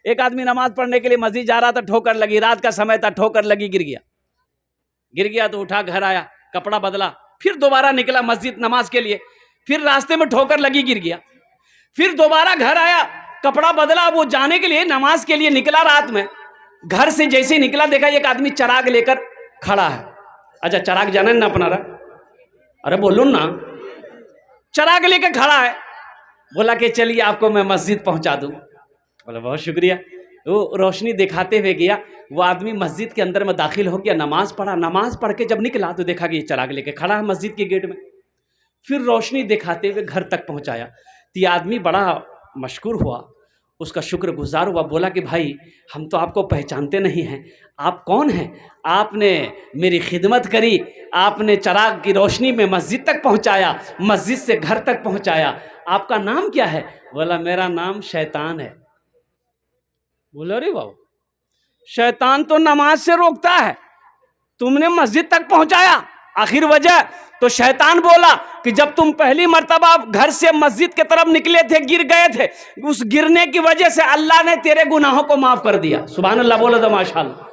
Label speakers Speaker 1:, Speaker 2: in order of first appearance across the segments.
Speaker 1: एक आदमी नमाज पढ़ने के लिए मस्जिद जा रहा था, ठोकर लगी, रात का समय था, ठोकर लगी, गिर गया तो उठा, घर आया, कपड़ा बदला, फिर दोबारा निकला मस्जिद नमाज के लिए, फिर रास्ते में ठोकर लगी, गिर गया, फिर दोबारा घर आया, कपड़ा बदला, वो जाने के लिए नमाज के लिए निकला। रात में घर से जैसे निकला, देखा एक आदमी चराग लेकर खड़ा है। अच्छा, चराग जाने ना अपना रहा, अरे बोलो ना, चराग लेकर खड़ा है। बोला कि चलिए आपको मैं मस्जिद पहुंचा दूं। बोला बहुत शुक्रिया। वो रोशनी दिखाते हुए गया, वो आदमी मस्जिद के अंदर में दाखिल हो गया, नमाज पढ़ा, नमाज पढ़ के जब निकला तो देखा कि ये चराग लेके खड़ा है मस्जिद के गेट में। फिर रोशनी दिखाते हुए घर तक पहुंचाया तो ये आदमी बड़ा मशकूर हुआ, उसका शुक्रगुजार हुआ। बोला कि भाई हम तो आपको पहचानते नहीं हैं, आप कौन हैं? आपने मेरी खिदमत करी, आपने चराग की रोशनी में मस्जिद तक पहुंचाया, मस्जिद से घर तक पहुंचाया। आपका नाम क्या है? बोला मेरा नाम शैतान है। बोला अरे बाबू, शैतान तो नमाज से रोकता है, तुमने मस्जिद तक पहुंचाया, आखिर वजह? तो शैतान बोला कि जब तुम पहली मर्तबा घर से मस्जिद की तरफ निकले थे, गिर गए थे, उस गिरने की वजह से अल्लाह ने तेरे गुनाहों को माफ कर दिया। सुभान अल्लाह, बोलो तो माशाअल्लाह।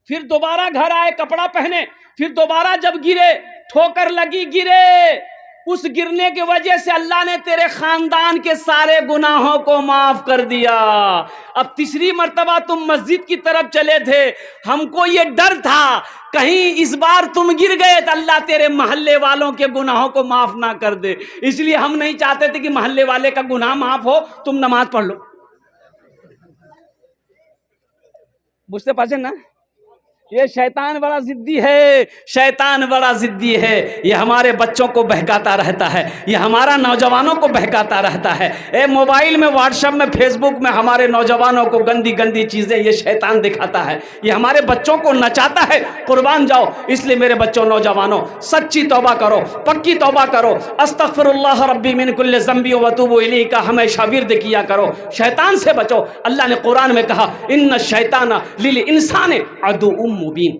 Speaker 1: फिर दोबारा घर आए, कपड़ा पहने, फिर दोबारा जब गिरे, ठोकर लगी, गिरे, उस गिरने की वजह से अल्लाह ने तेरे खानदान के सारे गुनाहों को माफ कर दिया। अब तीसरी मर्तबा तुम मस्जिद की तरफ चले थे, हमको ये डर था कहीं इस बार तुम गिर गए तो अल्लाह तेरे मोहल्ले वालों के गुनाहों को माफ ना कर दे, इसलिए हम नहीं चाहते थे कि मोहल्ले वाले का गुनाह माफ हो, तुम नमाज पढ़ लो। बुझते पाचन ना? ये शैतान बड़ा जिद्दी है, शैतान बड़ा जिद्दी है। ये हमारे बच्चों को बहकाता रहता है, ये हमारा नौजवानों को बहकाता रहता है। ए मोबाइल में, व्हाट्सएप में, फेसबुक में हमारे नौजवानों को गंदी गंदी चीज़ें ये शैतान दिखाता है, ये हमारे बच्चों को नचाता है। कुर्बान जाओ। इसलिए मेरे बच्चों, नौजवानों, सच्ची तौबा करो, पक्की तौबा करो। अस्तगफिरुल्लाह रब्बी मिन कुल्लि ज़ंबी व अतूबु इलैहि का हमेशा विर्द किया करो। शैतान से बचो। अल्लाह ने कुरान में कहा, इन्न शैतान लिल इंसान अदुव्वुम मुबीन।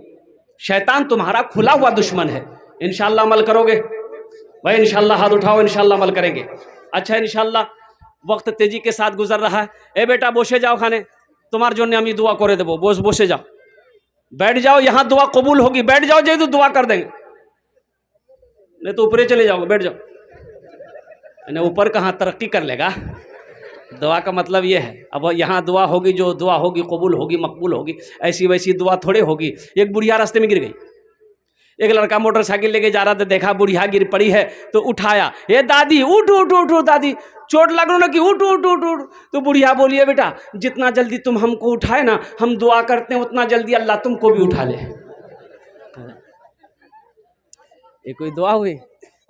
Speaker 1: शैतान तुम्हारा खुला हुआ दुश्मन है। इंशाअल्लाह अमल करोगे भाई? इंशाअल्लाह हाथ उठाओ, इंशाअल्लाह अमल करेंगे। अच्छा, इंशाअल्लाह वक्त तेजी के साथ गुजर रहा है। ए बेटा बोसे जाओ खाने, तुम्हार जो আমি दुआ करे देबो, बोसे जाओ, बैठ जाओ, यहाँ दुआ कबूल होगी। बैठ जाओ, जे तो दुआ कर देंगे, नहीं तो ऊपर चले जाओगे। बैठ जाओ, ऊपर कहाँ तरक्की कर लेगा। दुआ का मतलब ये है, अब यहाँ दुआ होगी, जो दुआ होगी कबूल होगी, मकबूल होगी। ऐसी वैसी दुआ थोड़े होगी। एक बुढ़िया रास्ते में गिर गई, एक लड़का मोटरसाइकिल लेके जा रहा था, देखा बुढ़िया गिर पड़ी है तो उठाया, ये दादी उठ उठ उठ उठ, दादी चोट लग रहा कि उठ उठ उठ उठ। तो बुढ़िया बोली, है बेटा जितना जल्दी तुम हमको उठाए ना, हम दुआ करते हैं उतना जल्दी अल्लाह तुमको भी उठा ले। ये कोई दुआ हुई?